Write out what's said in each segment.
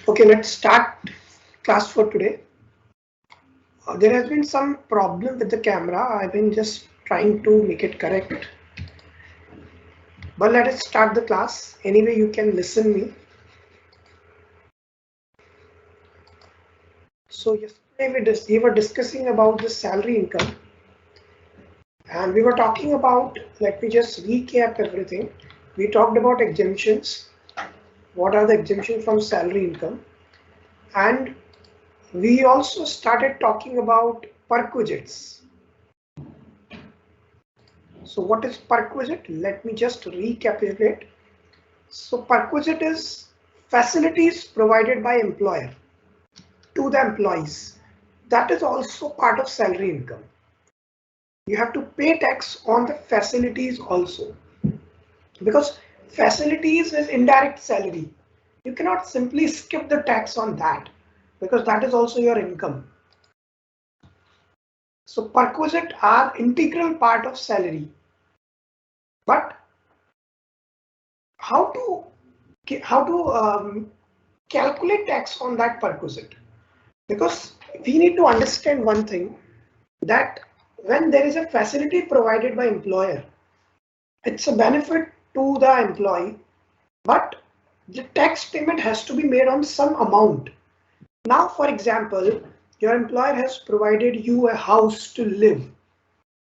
Okay, let's start class for today. There has been some problem with the camera. I've been just trying to make it correct. But let us start the class. Anyway, you can listen me. So yesterday we were discussing about the salary income, and we were talking about. Let me just recap everything. We talked about exemptions. What are the exemptions from salary income? And we also started talking about perquisites. So what is perquisite? Let me just recapitulate. So perquisite is facilities provided by employer to the employees. That is also part of salary income. You have to pay tax on the facilities also, because facilities is indirect salary. You cannot simply skip the tax on that because that is also your income. So perquisite are integral part of salary. But how to calculate tax on that perquisite? Because we need to understand one thing, that when there is a facility provided by employer, it's a benefit to the employee, but the tax payment has to be made on some amount. Now, for example, your employer has provided you a house to live.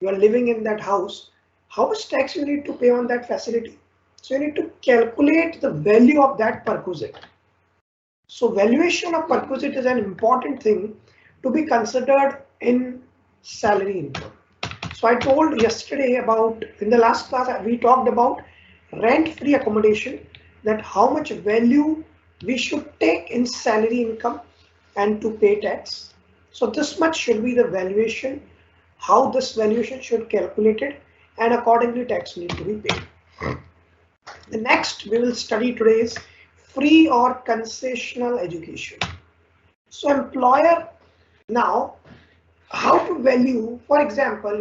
You are living in that house. How much tax you need to pay on that facility? So you need to calculate the value of that perquisite. So valuation of perquisite is an important thing to be considered in salary income. So I told yesterday about, in the last class we talked about rent-free accommodation, that how much value we should take in salary income and to pay tax. So this much should be the valuation, how this valuation should be calculated, and accordingly tax need to be paid. The next we will study today is free or concessional education. So employer, now how to value, for example,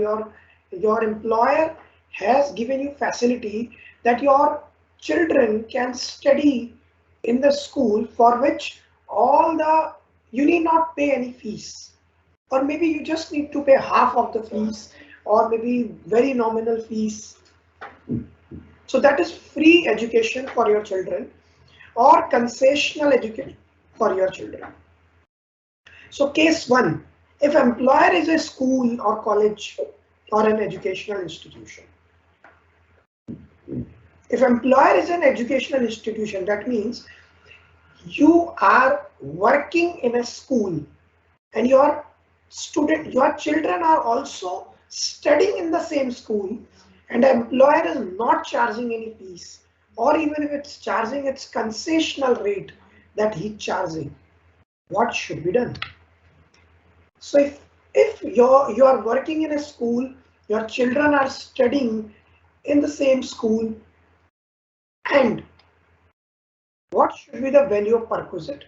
your employer has given you facility that your children can study in the school, for which all the you need not pay any fees, or maybe you just need to pay half of the fees, or maybe very nominal fees. So that is free education for your children or concessional education for your children. So case 1, if employer is a school or college or an educational institution. If employer is an educational institution, that means you are working in a school and your children are also studying in the same school, and the employer is not charging any fees, or even if it's charging its concessional rate that he's charging. What should be done? So if you are working in a school, your children are studying in the same school, and what should be the value of perquisite?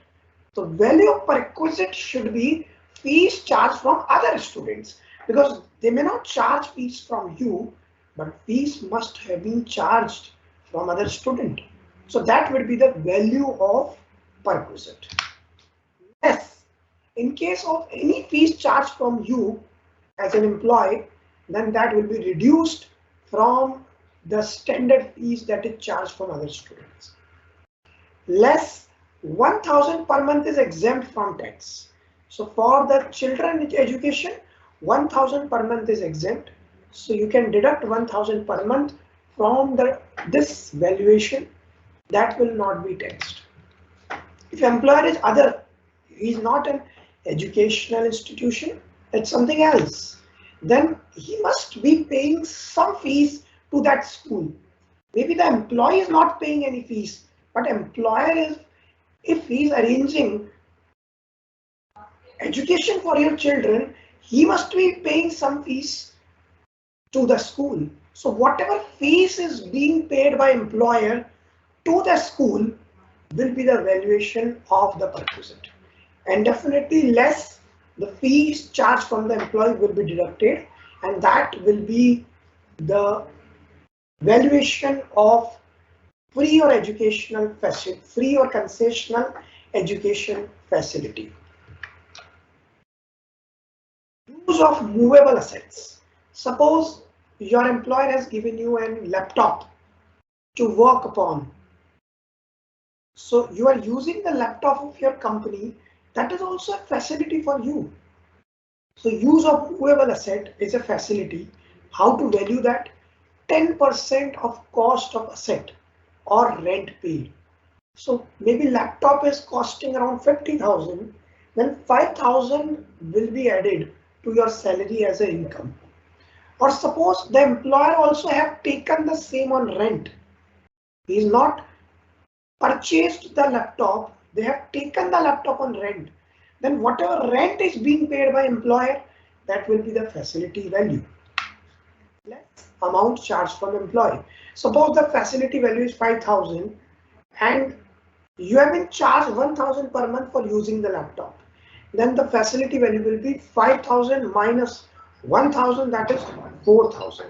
The value of perquisite should be fees charged from other students, because they may not charge fees from you, but fees must have been charged from other student. So that would be the value of perquisite. Yes, in case of any fees charged from you as an employee, then that will be reduced from the standard fees that is charged from other students. Less 1,000 per month is exempt from tax. So for the children education, 1,000 per month is exempt. So you can deduct 1,000 per month from this valuation. That will not be taxed. If employer is other, he is not an educational institution, it's something else, then he must be paying some fees to that school. Maybe the employee is not paying any fees, but employer is, if he is arranging education for your children, he must be paying some fees to the school. So whatever fees is being paid by employer to the school will be the valuation of the perquisite. And definitely less the fees charged from the employee will be deducted, and that will be the valuation of free or educational facility, free or concessional education facility. Use of movable assets. Suppose your employer has given you a laptop to work upon. So you are using the laptop of your company. That is also a facility for you. So use of movable asset is a facility. How to value that? 10% of cost of asset or rent paid. So maybe laptop is costing around 50,000, then 5,000 will be added to your salary as an income. Or suppose the employer also have taken the same on rent. He is not purchased the laptop, they have taken the laptop on rent. Then whatever rent is being paid by employer, that will be the facility value. Less amount charged from employee. Suppose the facility value is 5,000 and you have been charged 1,000 per month for using the laptop. Then the facility value will be 5,000 minus 1,000, that is 4,000.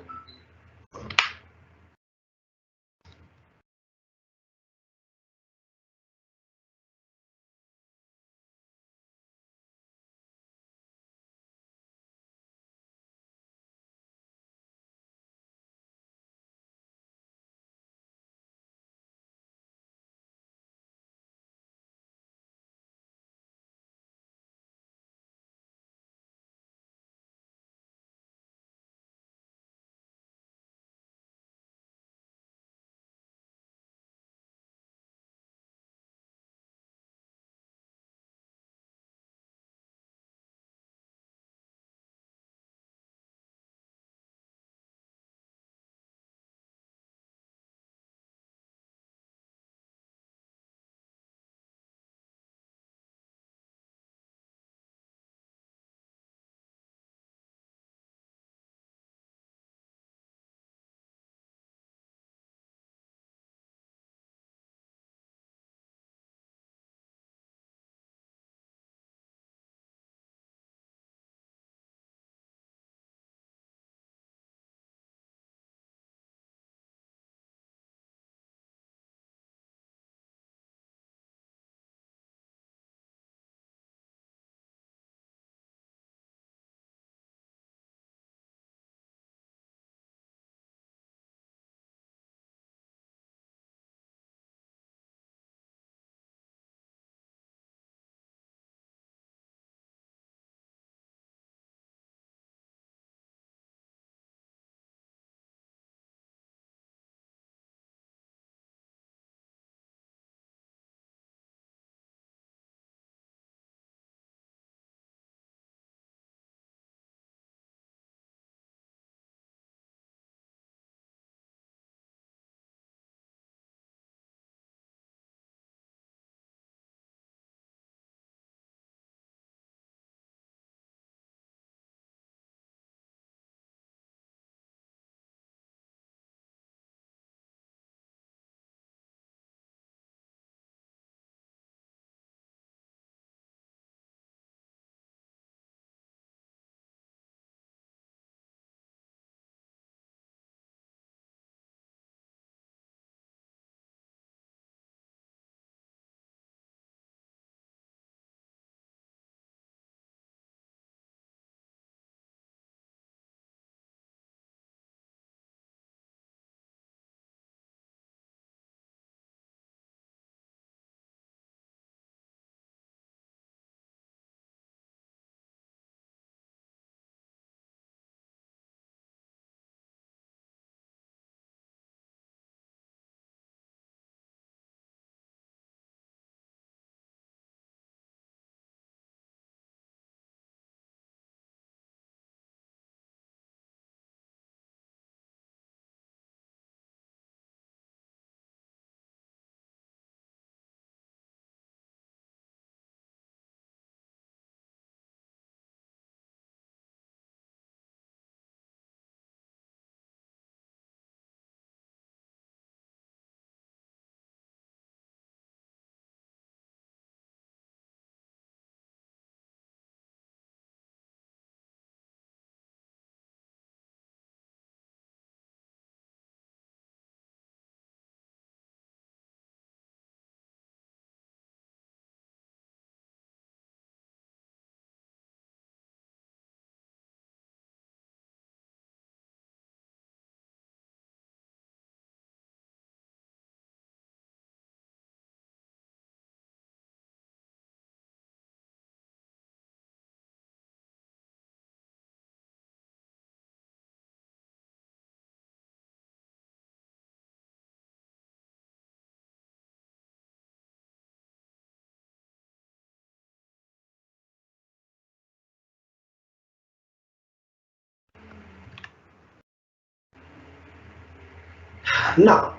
Now,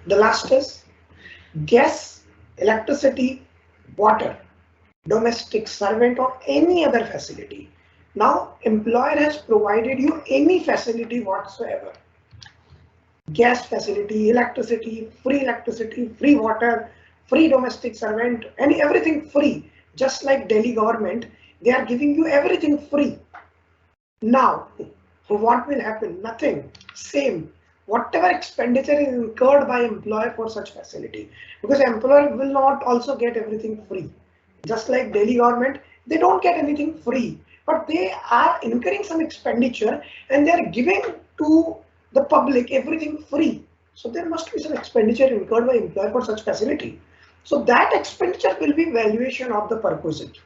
the last is gas, electricity, water, domestic servant or any other facility. Now, employer has provided you any facility whatsoever. Gas facility, electricity, free water, free domestic servant, and everything free. Just like Delhi government, they are giving you everything free. Now, what will happen? Nothing. Same. Whatever expenditure is incurred by employer for such facility, because employer will not also get everything free. Just like Delhi government, they don't get anything free, but they are incurring some expenditure and they are giving to the public everything free. So there must be some expenditure incurred by employer for such facility. So that expenditure will be valuation of the perquisite.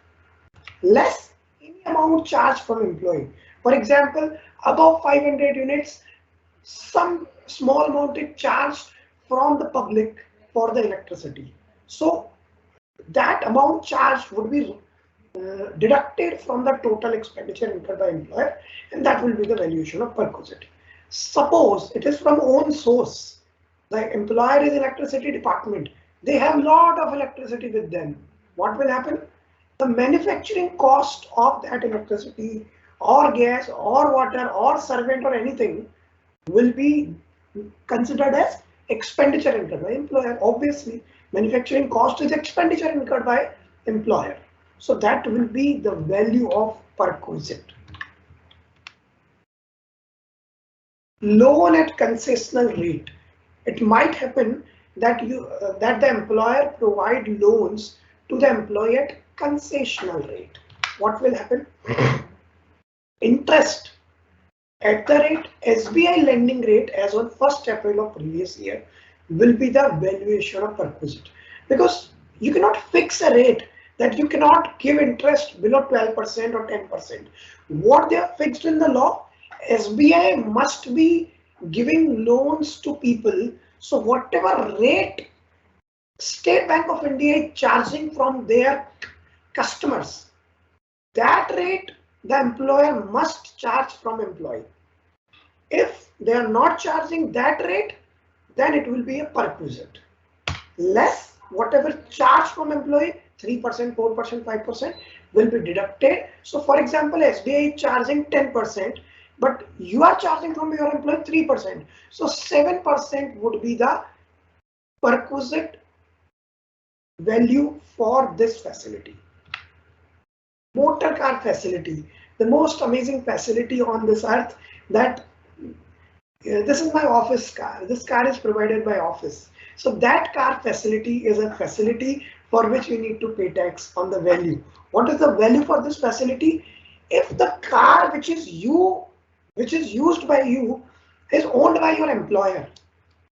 Less any amount charged from employee. For example, above 500 units, some small amount is charged from the public for the electricity. So that amount charged would be deducted from the total expenditure incurred by employer, and that will be the valuation of perquisite. Suppose it is from own source. The employer is electricity department. They have lot of electricity with them. What will happen? The manufacturing cost of that electricity or gas or water or servant or anything will be considered as expenditure incurred by employer. Obviously, manufacturing cost is expenditure incurred by employer. So that will be the value of perquisite. Loan at concessional rate. It might happen that the employer provide loans to the employee at concessional rate. What will happen? Interest at the rate SBI lending rate as on 1st April of previous year will be the valuation of perquisite, because you cannot fix a rate that you cannot give interest below 12% or 10%. What they are fixed in the law, SBI must be giving loans to people. So whatever rate State Bank of India is charging from their customers, that rate the employer must charge from employee. If they are not charging that rate, then it will be a perquisite. Less whatever charge from employee, 3%, 4%, 5% will be deducted. So for example, SBI is charging 10%, but you are charging from your employee 3%. So 7% would be the perquisite value for this facility. Motor car facility, the most amazing facility on this earth. That this is my office car. This car is provided by office. So that car facility is a facility for which you need to pay tax on the value. What is the value for this facility? If the car which is used by you is owned by your employer,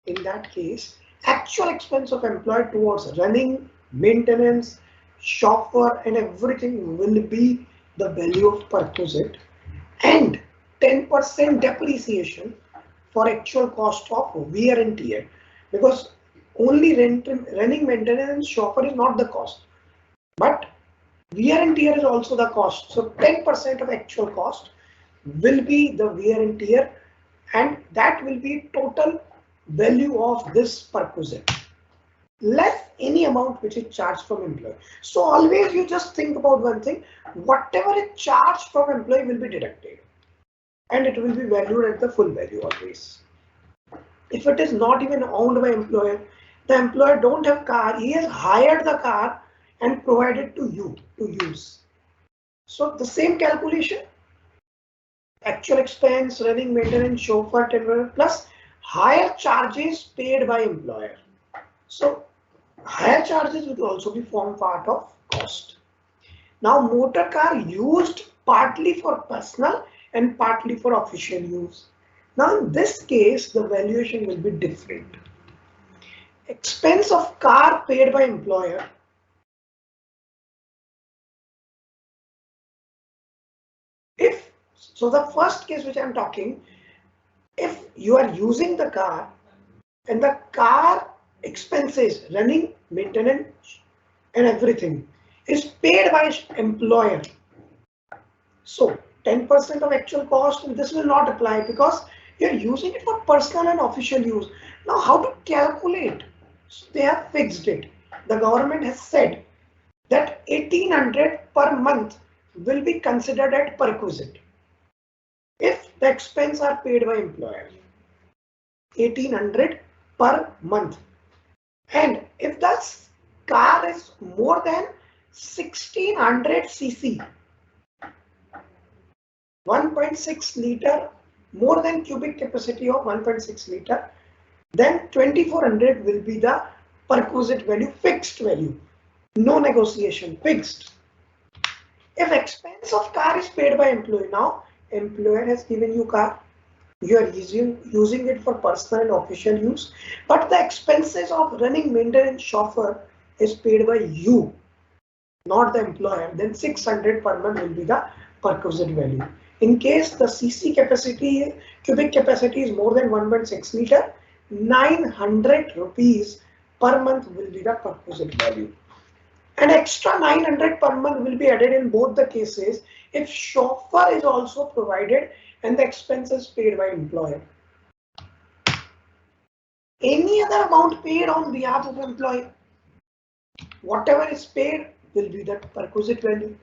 in that case, actual expense of employee towards running, maintenance, chauffeur and everything will be the value of perquisite, and 10% depreciation for actual cost of wear and tear, because only running, maintenance and chauffeur is not the cost, but wear and tear is also the cost. So 10% of actual cost will be the wear and tear, and that will be total value of this perquisite, less any amount which is charged from employee. So always you just think about one thing, whatever is charged from employee will be deducted and it will be valued at the full value always. If it is not even owned by employer, the employer don't have car, he has hired the car and provided to you to use. So the same calculation, actual expense, running, maintenance, chauffeur, plus higher charges paid by employer. So higher charges will also be form part of cost. Now motor car used partly for personal and partly for official use. Now in this case the valuation will be different. Expense of car paid by employer. If so, the first case which I am talking, if you are using the car and the car expenses, running, maintenance and everything is paid by employer. So 10% of actual cost, and this will not apply because You're using it for personal and official use. Now, how to calculate? So they have fixed it. The government has said that 1800 per month will be considered as perquisite if the expense are paid by employer. 1800 per month. And if the car is more than 1600 cc, 1.6 liter, more than cubic capacity of 1.6 liter, then 2400 will be the perquisite value, fixed value, no negotiation, fixed. If expense of car is paid by employee, now employer has given you car, you are using it for personal and official use, but the expenses of running maintenance chauffeur is paid by you, not the employer, then 600 per month will be the perquisite value. In case the CC capacity, cubic capacity is more than 1.6 liter, 900 rupees per month will be the perquisite value. An extra 900 per month will be added in both the cases if chauffeur is also provided and the expenses paid by employer. Any other amount paid on behalf of employee, whatever is paid will be the perquisite value.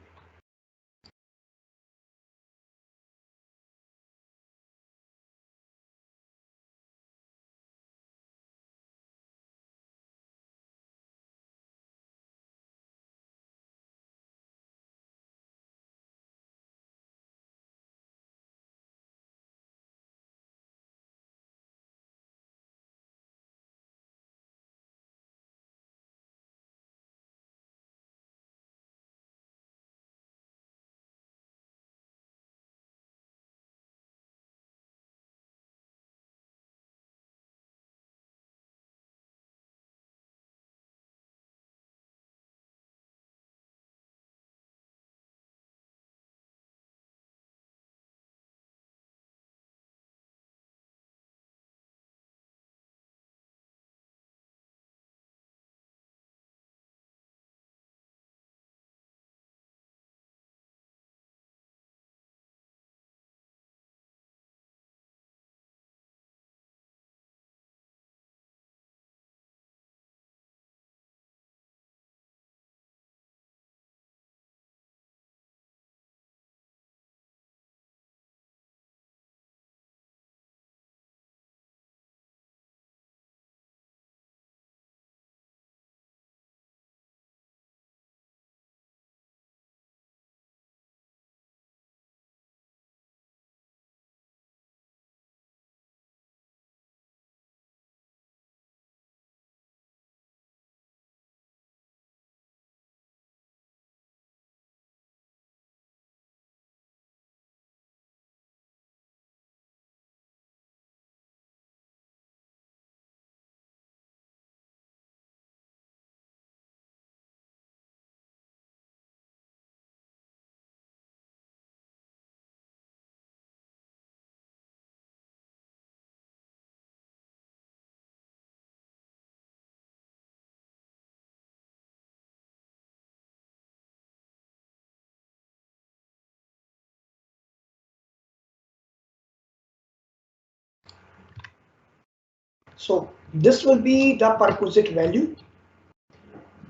So this will be the perquisite value.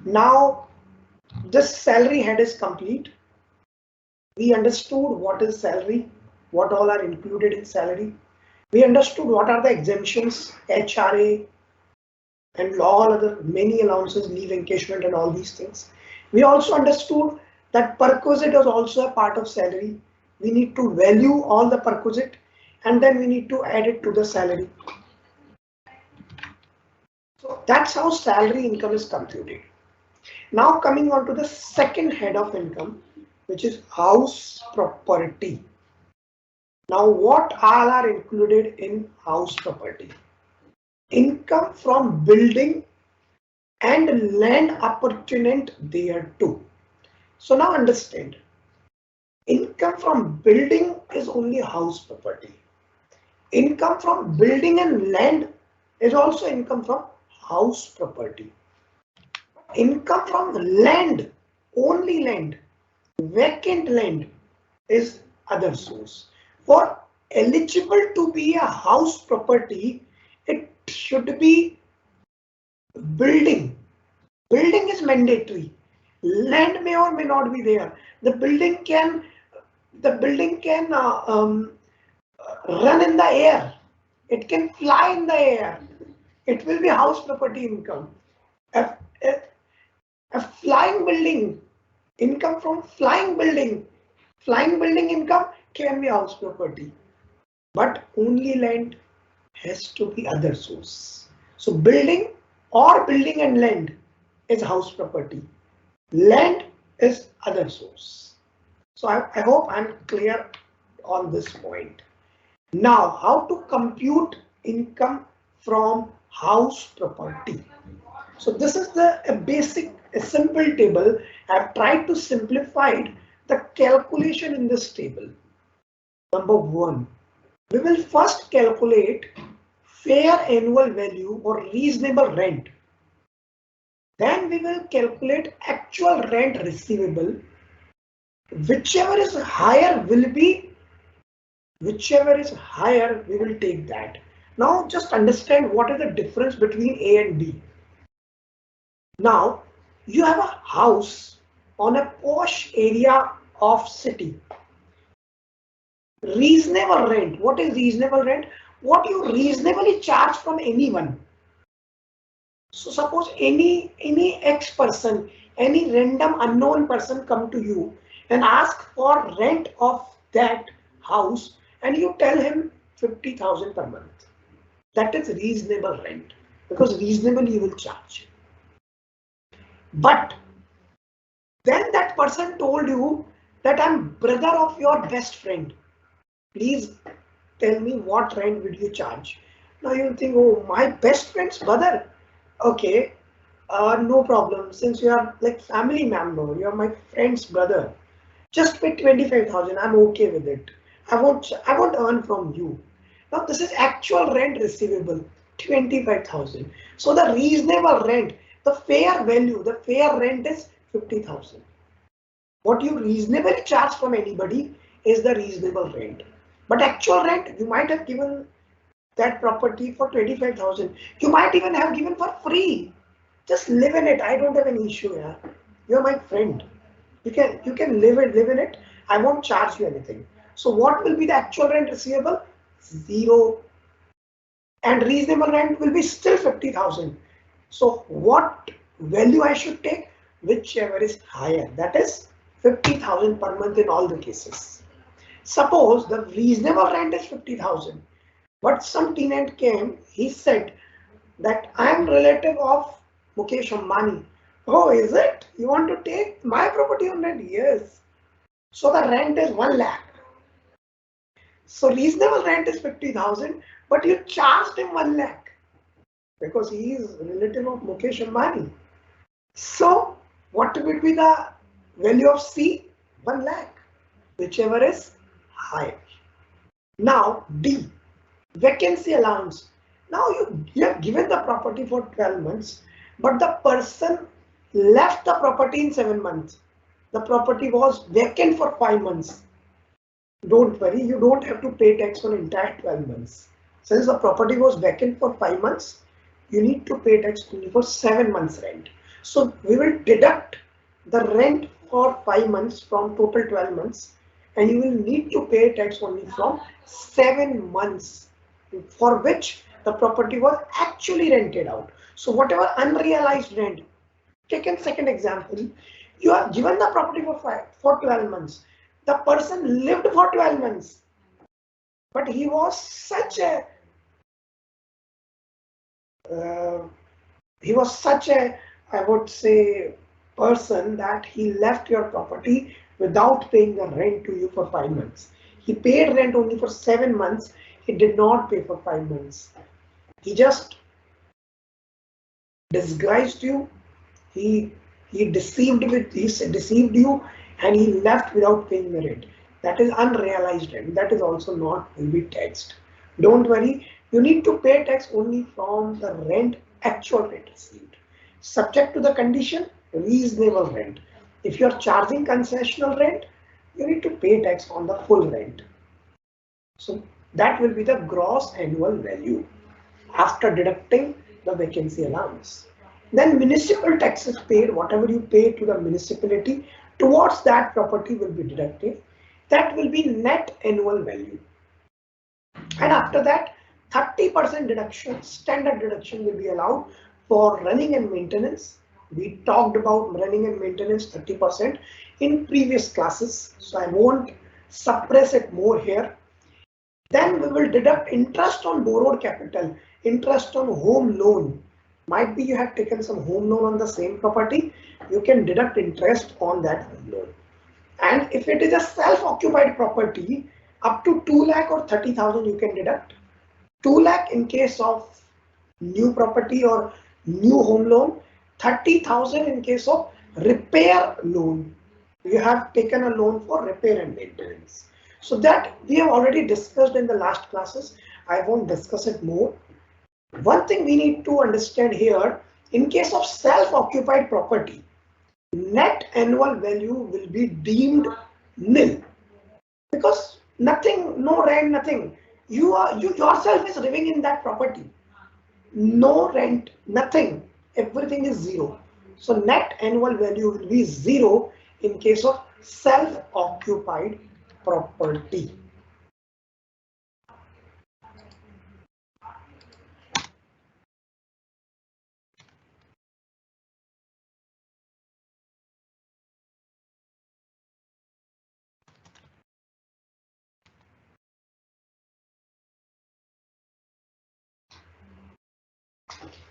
Now this salary head is complete. We understood what is salary, what all are included in salary. We understood what are the exemptions, HRA, and all other many allowances, leave encashment, and all these things. We also understood that perquisite is also a part of salary. We need to value all the perquisite and then we need to add it to the salary. So that's how salary income is computed. Now coming on to the second head of income, which is house property. Now what all are included in house property? Income from building and land appertinent thereto. So now understand, income from building is only house property. Income from building and land is also income from house property. Income from land, only land, vacant land is other source. For eligible to be a house property, it should be building. Building is mandatory. Land may or may not be there. The building can run in the air. It can fly in the air. It will be house property income. A, a, a flying building, income from flying building income can be house property. But only land has to be other source. So building or building and land is house property. Land is other source. So I hope I'm clear on this point. Now, how to compute income from house property? So this is a simple table. I've tried to simplify the calculation in this table. Number one, we will first calculate fair annual value or reasonable rent. Then we will calculate actual rent receivable. Whichever is higher, we will take that. Now just understand what is the difference between A and B. Now you have a house on a posh area of city. Reasonable rent. What is reasonable rent? What you reasonably charge from anyone. So suppose any X person, any random unknown person come to you and ask for rent of that house, and you tell him 50,000 per month. That is reasonable rent, because reasonably you will charge. But then that person told you that I'm brother of your best friend. Please tell me what rent would you charge? Now you'll think, oh, my best friend's brother. Okay, no problem. Since you are like family member, you are my friend's brother. Just pay 25,000. I'm okay with it. I won't earn from you. Now this is actual rent receivable, 25,000. So the reasonable rent, the fair value, the fair rent is 50,000. What you reasonably charge from anybody is the reasonable rent. But actual rent, you might have given that property for 25,000. You might even have given for free. Just live in it. I don't have any issue here. You're my friend. You can live in it. I won't charge you anything. So what will be the actual rent receivable? 0. And reasonable rent will be still 50,000. So what value I should take? Whichever is higher. That is 50,000 per month in all the cases. Suppose the reasonable rent is 50,000. But some tenant came, he said that I am relative of Mukesh Ambani. Oh, is it? You want to take my property on rent? Yes. So the rent is 1 lakh. So reasonable rent is 50,000, but you charged him 1 lakh because he is relative of Mukesh Ambani. So what will be the value of C? 1 lakh, whichever is higher. Now D. Vacancy allowance. Now you have given the property for 12 months, but the person left the property in 7 months. The property was vacant for 5 months. Don't worry, you don't have to pay tax for entire 12 months. Since the property was vacant for 5 months, you need to pay tax only for 7 months rent. So we will deduct the rent for 5 months from total 12 months, and you will need to pay tax only from 7 months for which the property was actually rented out. So whatever unrealized rent, take a second example, you have given the property for 12 months. The person lived for 12 months, but he was such a I would say person that he left your property without paying the rent to you for 5 months. He paid rent only for 7 months. He did not pay for 5 months. He just disguised you. He deceived you, and he left without paying the rent. That is unrealized rent. That is also not will be taxed. Don't worry. You need to pay tax only from the rent, actual rent received. Subject to the condition, reasonable rent. If you are charging concessional rent, you need to pay tax on the full rent. So That will be the gross annual value after deducting the vacancy allowance. Then municipal taxes paid, whatever you pay to the municipality towards that property will be deducted. That will be net annual value. And after that, 30% deduction, standard deduction will be allowed for running and maintenance. We talked about running and maintenance 30% in previous classes, so I won't suppress it more here. Then we will deduct interest on borrowed capital, interest on home loan. Might be you have taken some home loan on the same property, you can deduct interest on that home loan. And if it is a self-occupied property, up to 2 lakh or 30,000 you can deduct. 2 lakh in case of new property or new home loan, 30,000 in case of repair loan. You have taken a loan for repair and maintenance. So that we have already discussed in the last classes. I won't discuss it more. One thing we need to understand here, in case of self-occupied property, net annual value will be deemed nil because nothing, no rent, nothing. You yourself is living in that property. No rent, nothing. Everything is zero. So net annual value will be zero in case of self-occupied property.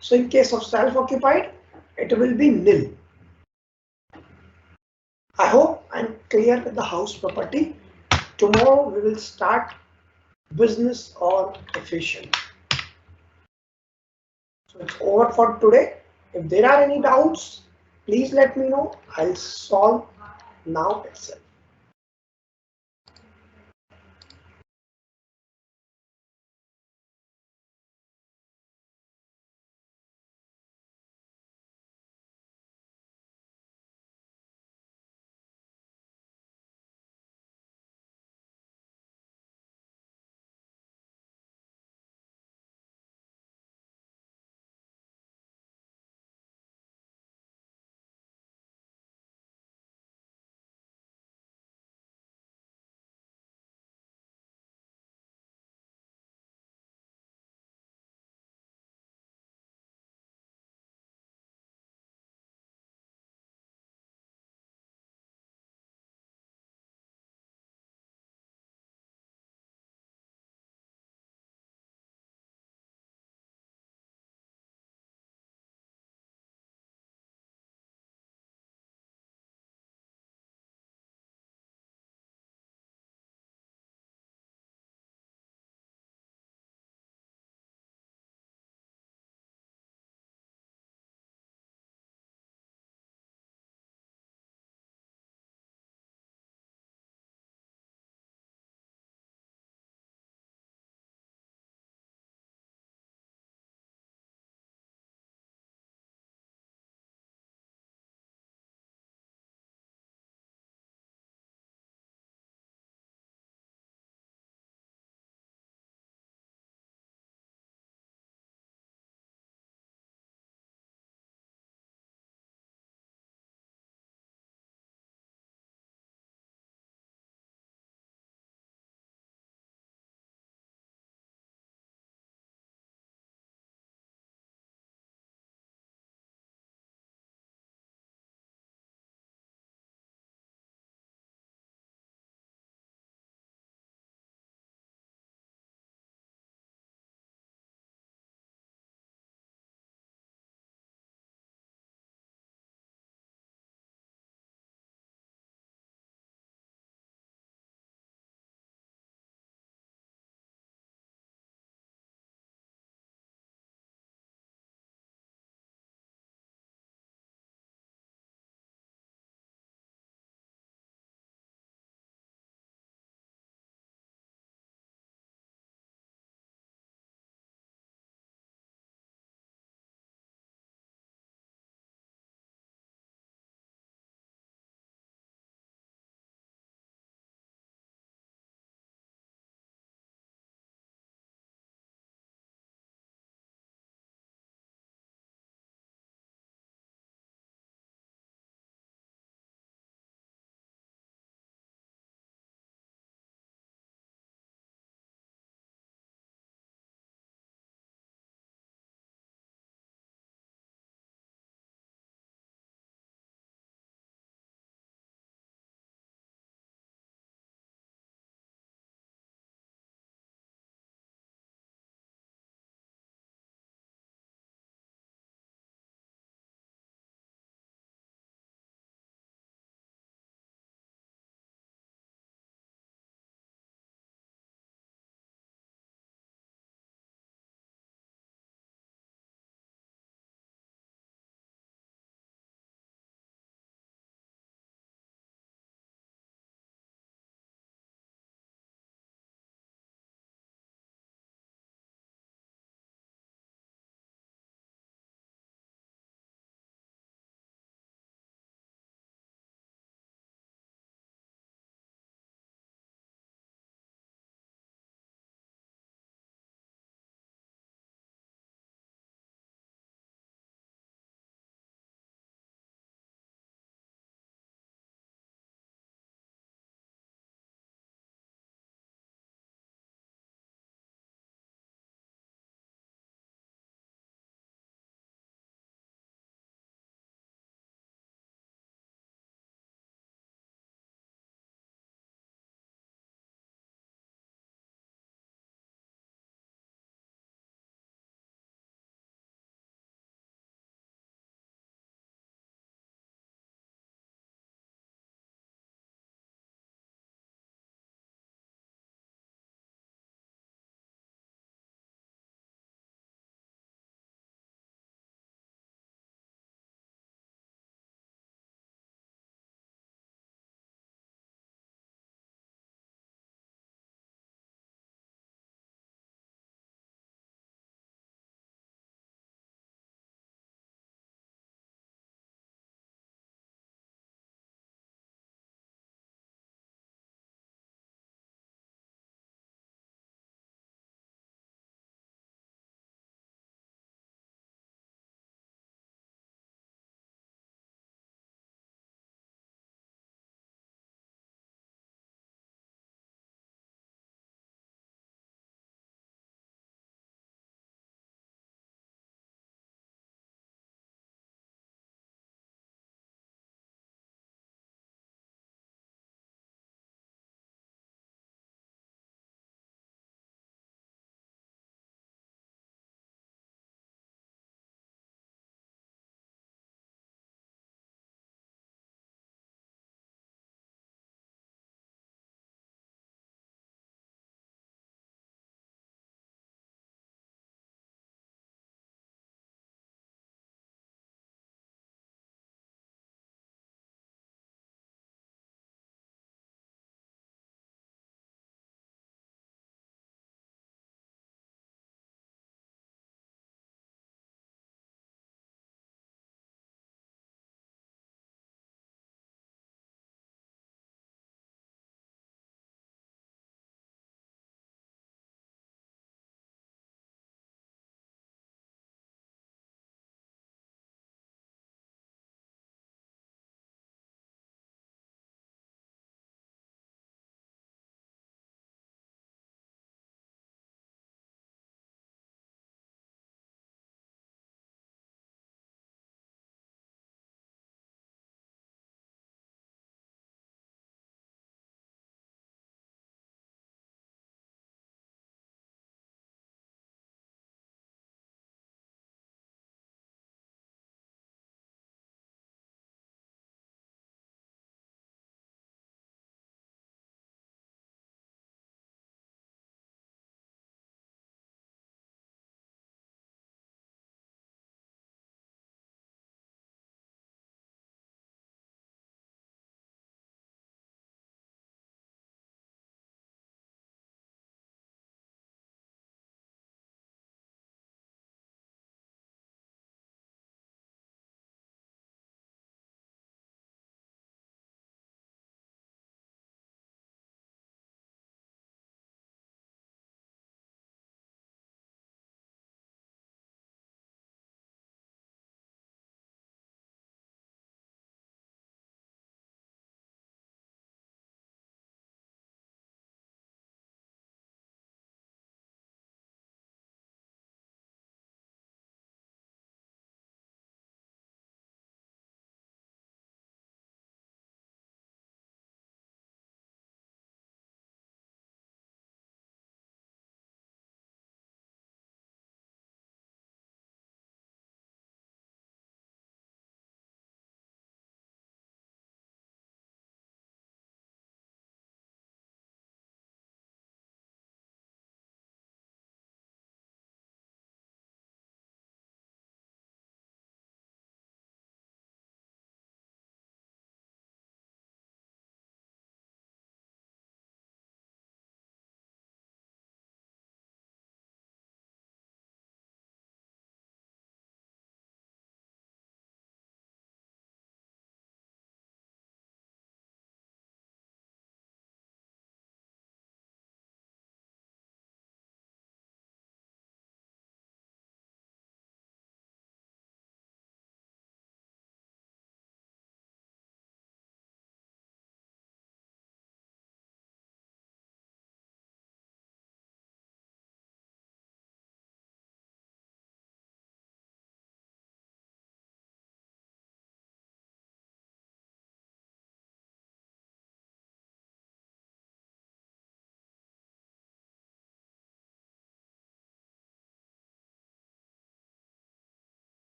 So in case of self-occupied, it will be nil. I hope I'm clear with the house property. Tomorrow we will start business or efficient. So it's over for today. If there are any doubts, please let me know. I'll solve now itself.